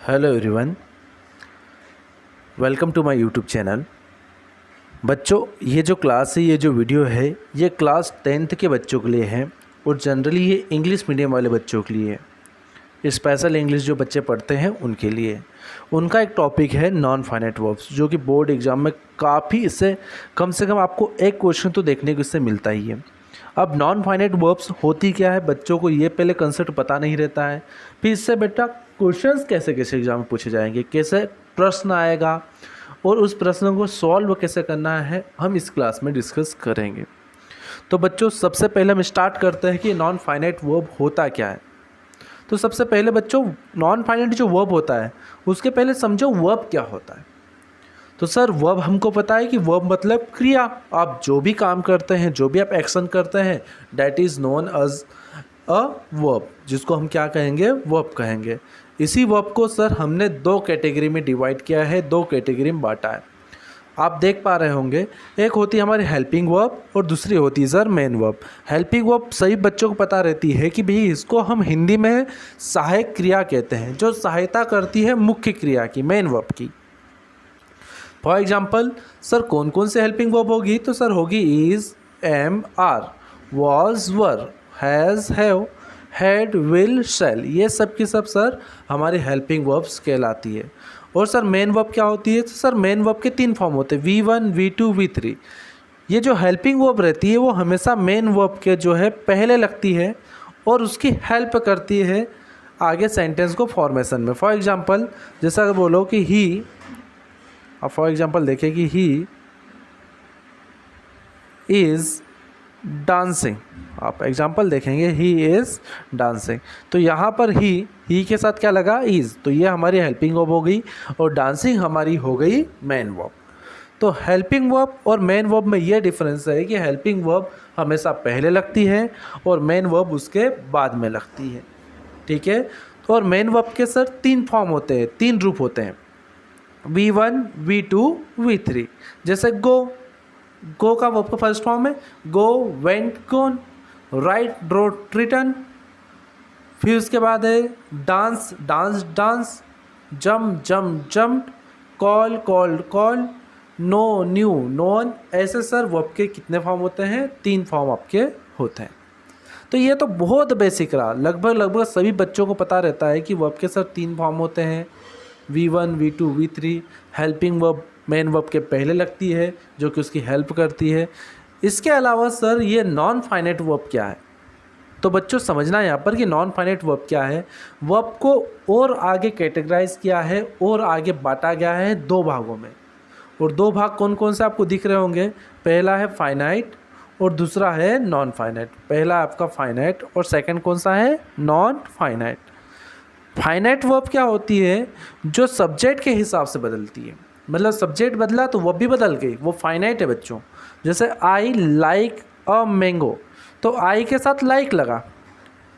Hello everyone, welcome to my YouTube channel. बच्चों, ये जो क्लास है, ये जो वीडियो है, ये क्लास 10th के बच्चों के लिए है और जनरली ये इंग्लिश मीडियम वाले बच्चों के लिए है। स्पेशल इंग्लिश जो बच्चे पढ़ते हैं उनके लिए उनका एक टॉपिक है नॉन फाइनाइट वर्ब्स, जो कि बोर्ड एग्जाम में काफ़ी इससे कम से कम आपको एक क्वेश्चन तो देखने को इससे मिलता ही है। अब नॉन फाइनाइट वर्ब्स होती क्या है, बच्चों को ये पहले कंसेप्ट पता नहीं रहता है। फिर इससे बेटा क्वेश्चंस कैसे कैसे एग्जाम में पूछे जाएंगे, कैसे प्रश्न आएगा और उस प्रश्न को सॉल्व कैसे करना है, हम इस क्लास में डिस्कस करेंगे। तो बच्चों, सबसे पहले हम स्टार्ट करते हैं कि नॉन फाइनाइट वर्ब होता क्या है। तो सबसे पहले बच्चों, नॉन फाइनाइट जो वर्ब होता है उसके पहले समझो वर्ब क्या होता है। तो सर, वर्ब हमको पता है कि वर्ब मतलब क्रिया। आप जो भी काम करते हैं, जो भी आप एक्शन करते हैं, that is known as a verb, जिसको हम क्या कहेंगे, वर्ब कहेंगे। इसी वर्ब को सर हमने दो कैटेगरी में डिवाइड किया है, दो कैटेगरी में बांटा है। आप देख पा रहे होंगे, एक होती है हमारी हेल्पिंग वर्ब और दूसरी होती है sir main verb. Helping verb सभी बच्चों को पता रहती है कि भाई इसको हम हिंदी में सहायक क्रिया कहते हैं, जो सहायता करती है मुख्य क्रिया की, मेन वर्ब की। फॉर एग्जाम्पल सर, कौन कौन से हेल्पिंग वर्ब होगी? तो सर होगी is, am, are, was, were, has, have, had, will, shall. ये सब की सब सर हमारी हेल्पिंग वर्ब्स कहलाती है। और सर मेन वर्ब क्या होती है? तो सर मेन वर्ब के 3 फॉर्म होते हैं, V1, V2, V3। ये जो हेल्पिंग वर्ब रहती है वो हमेशा मेन वर्ब के जो है पहले लगती है और उसकी हेल्प करती है आगे सेंटेंस को फॉर्मेशन में। फॉर एग्जाम्पल जैसा अगर बोलो कि ही, अब फॉर एग्जाम्पल देखें कि ही इज़ डांसिंग। आप एग्जाम्पल देखेंगे ही इज़ डांसिंग, तो यहाँ पर ही के साथ क्या लगा, इज़, तो ये हमारी हेल्पिंग वर्ब हो गई और डांसिंग हमारी हो गई मेन वर्ब। तो हेल्पिंग वर्ब और मेन वर्ब में ये डिफरेंस है कि हेल्पिंग वर्ब हमेशा पहले लगती है और मेन वर्ब उसके बाद में लगती है। ठीक है। तो और मेन वर्ब के सर 3 फॉर्म होते हैं, 3 रूप होते हैं, V1, V2, V3। जैसे गो का वर्ब का फर्स्ट फॉर्म है go, went, gone, write, wrote, written. फिर उसके बाद है dance, dance, dance, jump, jump, jump, call, called, call, know, knew, known. ऐसे सर वर्ब के कितने फॉर्म होते हैं? 3 फॉर्म आपके होते हैं। तो ये तो बहुत बेसिक रहा, लगभग सभी बच्चों को पता रहता है कि वर्ब के सर 3 फॉर्म होते हैं, V1, V2, V3। Helping verb main verb के पहले लगती है जो कि उसकी हेल्प करती है। इसके अलावा सर ये नॉन फाइनाइट वर्ब क्या है? तो बच्चों समझना है यहाँ पर कि नॉन फाइनाइट वर्ब क्या है। वर्ब को और आगे कैटेगराइज किया है और आगे बांटा गया है 2 भागों में, और 2 भाग कौन कौन से आपको दिख रहे होंगे। पहला है फाइनाइट और दूसरा है नॉन फाइनाइट। पहला आपका फाइनाइट और सेकंड कौन सा है? Non finite. फाइनाइट वर्ब क्या होती है? जो सब्जेक्ट के हिसाब से बदलती है, मतलब सब्जेक्ट बदला तो वर्ब भी बदल गई, वो फाइनाइट है बच्चों। जैसे आई लाइक अ मैंगो, तो आई के साथ लाइक लगा,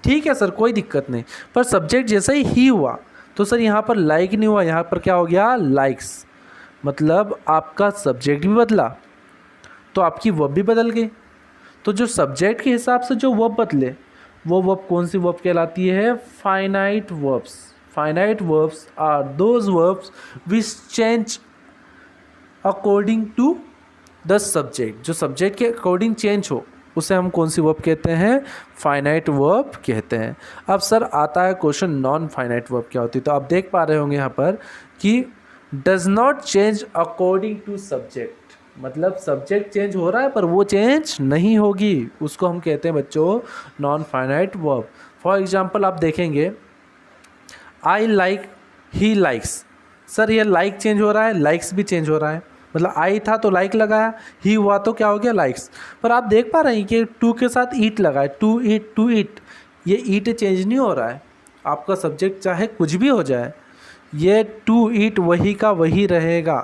ठीक है सर, कोई दिक्कत नहीं। पर सब्जेक्ट जैसे ही हुआ तो सर यहाँ पर लाइक नहीं हुआ, यहाँ पर क्या हो गया? लाइक्स। मतलब आपका सब्जेक्ट भी बदला तो आपकी वर्ब भी बदल गई। तो जो सब्जेक्ट के हिसाब से जो वर्ब बदले वो वर्ब कौन सी वर्ब कहलाती है? Finite verbs. Finite verbs are those verbs which change according to the subject. जो सब्जेक्ट के अकॉर्डिंग चेंज हो उसे हम कौन सी वर्ब कहते हैं? फाइनाइट वर्ब कहते हैं। अब सर आता है क्वेश्चन, नॉन फाइनाइट वर्ब क्या होती है? तो आप देख पा रहे होंगे यहाँ पर कि does not change according to subject, मतलब सब्जेक्ट चेंज हो रहा है पर वो चेंज नहीं होगी, उसको हम कहते हैं बच्चों non finite verb. For example आप देखेंगे I like, he likes. Sir ये लाइक चेंज हो रहा है, लाइक्स भी चेंज हो रहा है, मतलब आई था तो लाइक लगाया, ही हुआ तो क्या हो गया? लाइक्स। पर आप देख पा रहे हैं कि टू के साथ ईट लगा है, टू ईट, टू ईट। ये ईट चेंज नहीं हो रहा है, आपका सब्जेक्ट चाहे कुछ भी हो जाए, ये टू ईट वही का वही रहेगा।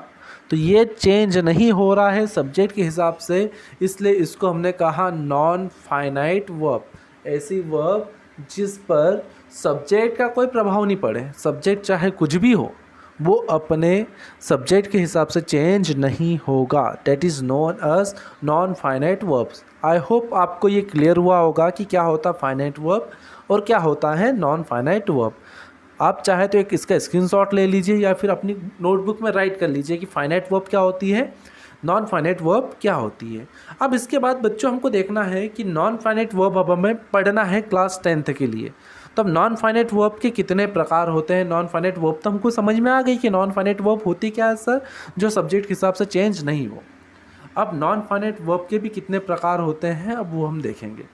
तो ये चेंज नहीं हो रहा है सब्जेक्ट के हिसाब से, इसलिए इसको हमने कहा नॉन फाइनाइट वर्ब। ऐसी वर्ब जिस पर सब्जेक्ट का कोई प्रभाव नहीं पड़े, सब्जेक्ट चाहे कुछ भी हो वो अपने सब्जेक्ट के हिसाब से चेंज नहीं होगा, that is known as non finite verbs. I hope आपको ये क्लियर हुआ होगा कि क्या होता है फाइनाइट वर्ब और क्या होता है नॉन फाइनाइट वर्ब। आप चाहे तो एक इसका स्क्रीनशॉट ले लीजिए या फिर अपनी नोटबुक में राइट कर लीजिए कि फाइनाइट वर्ब क्या होती है, नॉन फाइनाइट वर्ब क्या होती है। अब इसके बाद बच्चों हमको देखना है कि नॉन फाइनाइट वर्ब अब हमें पढ़ना है क्लास 10th के लिए। तो अब नॉन फाइनाइट वर्ब के कितने प्रकार होते हैं। नॉन फाइनाइट वर्ब तो हमको समझ में आ गई कि नॉन फाइनाइट वर्ब होती क्या है सर, जो सब्जेक्ट के हिसाब से चेंज नहीं हो। अब नॉन फाइनाइट वर्ब के भी कितने प्रकार होते हैं अब वो हम देखेंगे।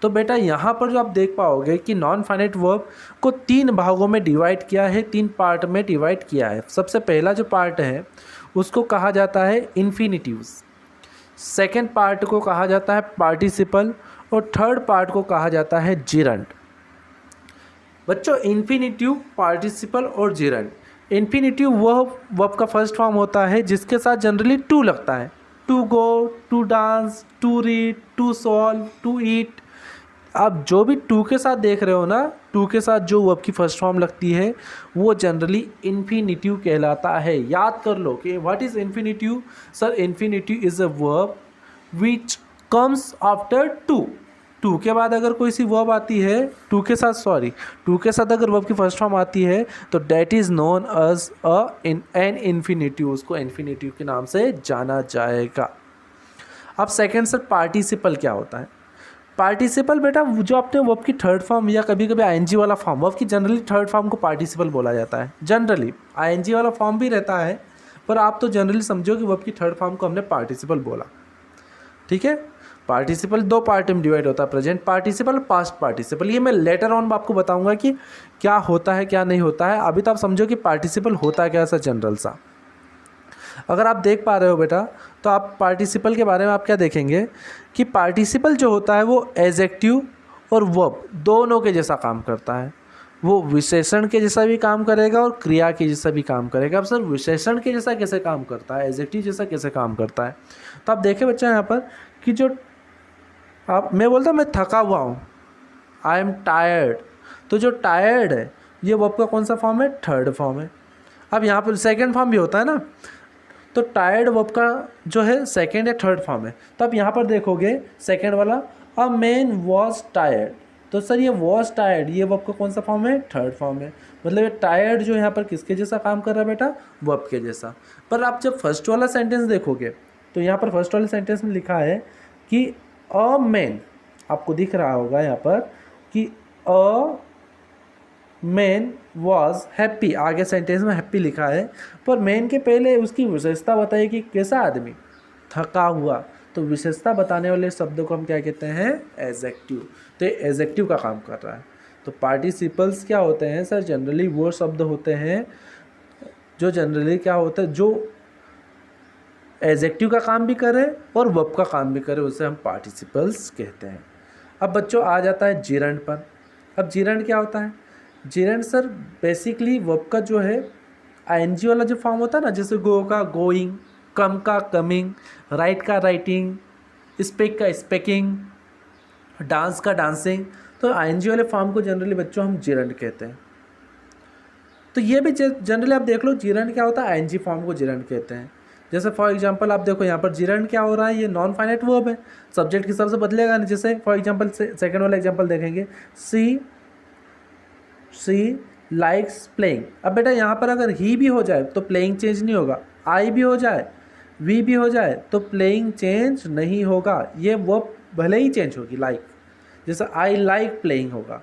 तो बेटा यहाँ पर जो आप देख पाओगे कि नॉन फाइनाइट वर्ब को 3 भागों में डिवाइड किया है, 3 पार्ट में डिवाइड किया है। सबसे पहला जो पार्ट है उसको कहा जाता है इन्फिनिटिव्स, सेकेंड पार्ट को कहा जाता है पार्टिसिपल और थर्ड पार्ट को कहा जाता है जिरंड। बच्चों इन्फिनिटिव, पार्टिसिपल और जिरंड, इन्फिनिटिव वह वर्ब का फर्स्ट फॉर्म होता है जिसके साथ जनरली टू लगता है, to go, to dance, to read, to solve, to eat. आप जो भी टू के साथ देख रहे हो ना, टू के साथ जो वर्ब की फर्स्ट फॉर्म लगती है वो जनरली इन्फिनिटिव कहलाता है। याद कर लो कि what is infinitive. Sir infinitive is a verb which comes after to. To के बाद अगर कोई सी वर्ब आती है, टू के साथ अगर वर्ब की फर्स्ट फॉर्म आती है तो that is known as an infinitive, उसको इन्फिनिटिव के नाम से जाना जाएगा। अब सेकेंड सर पार्टिसिपल क्या होता है। पार्टिसिपल बेटा जो अपने वर्ब की थर्ड फॉर्म या कभी कभी आईएनजी वाला फॉर्म, वर्ब की जनरली थर्ड फॉर्म को पार्टिसिपल बोला जाता है। जनरली आईएनजी वाला फॉर्म भी रहता है पर आप तो जनरली समझो कि वर्ब की थर्ड फॉर्म को हमने पार्टिसिपल बोला। ठीक है, पार्टिसिपल 2 पार्ट में डिवाइड होता है, प्रेजेंट पार्टिसिपल, पास्ट पार्टिसिपल। ये मैं लेटर ऑन आपको बताऊंगा कि क्या होता है क्या नहीं होता है। अभी तो आप समझो कि पार्टिसिपल होता क्या है सर जनरल सा। अगर आप देख पा रहे हो बेटा तो आप पार्टिसिपल के बारे में आप क्या देखेंगे कि पार्टिसिपल जो होता है वो एडजेक्टिव और वर्ब दोनों के जैसा काम करता है। वो विशेषण के जैसा भी काम करेगा और क्रिया के जैसा भी काम करेगा। अब सर विशेषण के जैसा कैसे काम करता है, एडजेक्टिव जैसा कैसे काम करता है। तो आप देखें बच्चा यहाँ पर कि जो मैं बोलता हूँ मैं थका हुआ हूँ, आई एम टायर्ड, तो जो टायर्ड है ये वर्ब का कौन सा फॉर्म है, थर्ड फॉर्म है। अब यहाँ पर सेकंड फॉर्म भी होता है ना, तो टायर्ड वर्ब का जो है सेकंड या थर्ड फॉर्म है। तो आप यहाँ पर देखोगे सेकंड वाला अ मैन वॉज टायर्ड, तो सर ये वॉज टायर्ड ये वर्ब का कौन सा फॉर्म है, थर्ड फॉर्म है। मतलब ये टायर्ड जो यहाँ पर किसके जैसा काम कर रहा है बेटा, वर्ब के जैसा। पर आप जब फर्स्ट वाला सेंटेंस देखोगे तो यहाँ पर फर्स्ट वाले सेंटेंस में लिखा है कि अ मैन, आपको दिख रहा होगा यहाँ पर कि अ मैन वॉज हैप्पी, आगे सेंटेंस में हैप्पी लिखा है पर मैन के पहले उसकी विशेषता बताइए कि कैसा आदमी, थका हुआ। तो विशेषता बताने वाले शब्द को हम क्या कहते हैं, एडजेक्टिव। तो ये एडजेक्टिव का काम कर रहा है। तो पार्टिसिपल्स क्या होते हैं सर, जनरली वो शब्द होते हैं जो जनरली क्या होता है, जो एडजेक्टिव का काम भी करे और वर्ब का काम भी करे, उसे हम पार्टिसिपल्स कहते हैं। अब बच्चों आ जाता है जिरंड पर। अब जिरंड क्या होता है, जिरंड सर बेसिकली वर्ब का जो है आईएनजी वाला जो फॉर्म होता है ना, जैसे गो का गोइंग, कम का कमिंग, राइट का राइटिंग, स्पीक का स्पीकिंग, डांस का डांसिंग, तो आईएनजी वाले फॉर्म को जनरली बच्चों हम जिरंड कहते हैं। तो ये भी जनरली आप देख लो जिरंड क्या होता है, आईएनजी फॉर्म को जिरंड कहते हैं। जैसे फॉर एग्जांपल आप देखो यहाँ पर जिरंड क्या हो रहा है, ये नॉन फाइनाइट वर्ब है, सब्जेक्ट के हिसाब से बदलेगा नहीं। जैसे फॉर एग्जांपल सेकंड वाला एग्जांपल देखेंगे, सी लाइक्स प्लेइंग। अब बेटा यहाँ पर अगर ही भी हो जाए तो प्लेइंग चेंज नहीं होगा, आई भी हो जाए, वी भी हो जाए तो प्लेइंग चेंज नहीं होगा। ये वर्ब भले ही चेंज होगी, लाइक जैसे आई लाइक प्लेइंग होगा,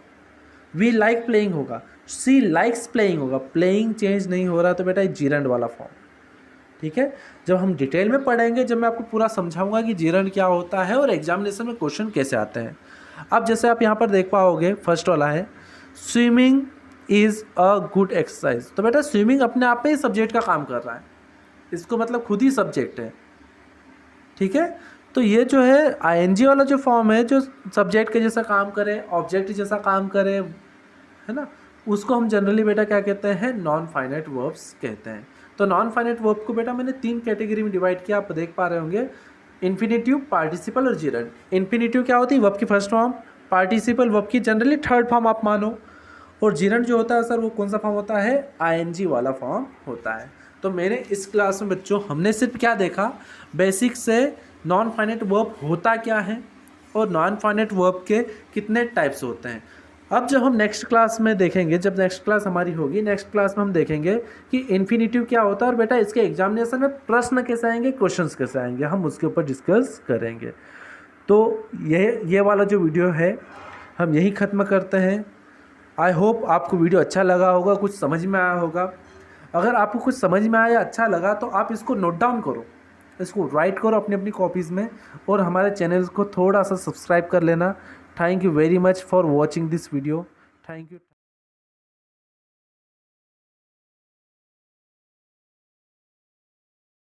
वी लाइक प्लेइंग होगा, सी लाइक्स प्लेइंग होगा, प्लेइंग चेंज नहीं हो रहा तो बेटा ये जिरंड वाला फॉर्म। ठीक है, जब हम डिटेल में पढ़ेंगे, जब मैं आपको पूरा समझाऊंगा कि जिरंड क्या होता है और एग्जामिनेशन में क्वेश्चन कैसे आते हैं। अब जैसे आप यहाँ पर देख पाओगे फर्स्ट वाला है swimming is a good exercise. तो बेटा स्विमिंग अपने आप में ही सब्जेक्ट का काम कर रहा है, इसको मतलब खुद ही सब्जेक्ट है। ठीक है, तो ये जो है आईएनजी वाला जो फॉर्म है जो सब्जेक्ट के जैसा काम करे, ऑब्जेक्ट जैसा काम करे, है ना, उसको हम जनरली बेटा क्या कहते हैं, नॉन फाइनाइट वर्ब्स कहते हैं। तो नॉन फाइनाइट वर्ब को बेटा मैंने 3 कैटेगरी में डिवाइड किया, आप देख पा रहे होंगे, इन्फिनिटिव, पार्टिसिपल और जिरंड। इन्फिनिटिव क्या होती है, वर्ब की फर्स्ट फॉर्म, पार्टिसिपल वर्ब की जनरली थर्ड फॉर्म आप मानो, और जिरंड जो होता है सर वो कौन सा फॉर्म होता है, आईएनजी वाला फॉर्म होता है। तो मैंने इस क्लास में बच्चों हमने सिर्फ क्या देखा, बेसिक से नॉन फाइनाइट वर्ब होता क्या है और नॉन फाइनाइट वर्ब के कितने टाइप्स होते हैं। अब जब हम नेक्स्ट क्लास में देखेंगे, जब नेक्स्ट क्लास हमारी होगी, नेक्स्ट क्लास में हम देखेंगे कि इन्फिनेटिव क्या होता है और बेटा इसके एग्जामिनेशन में प्रश्न कैसे आएंगे, क्वेश्चंस कैसे आएंगे, हम उसके ऊपर डिस्कस करेंगे। तो ये वाला जो वीडियो है हम यही ख़त्म करते हैं। आई होप आपको वीडियो अच्छा लगा होगा, कुछ समझ में आया होगा। अगर आपको कुछ समझ में आया, अच्छा लगा, तो आप इसको नोट डाउन करो, इसको राइट करो अपनी अपनी कॉपीज़ में, और हमारे चैनल को थोड़ा सा सब्सक्राइब कर लेना। Thank you very much for watching this video. Thank you.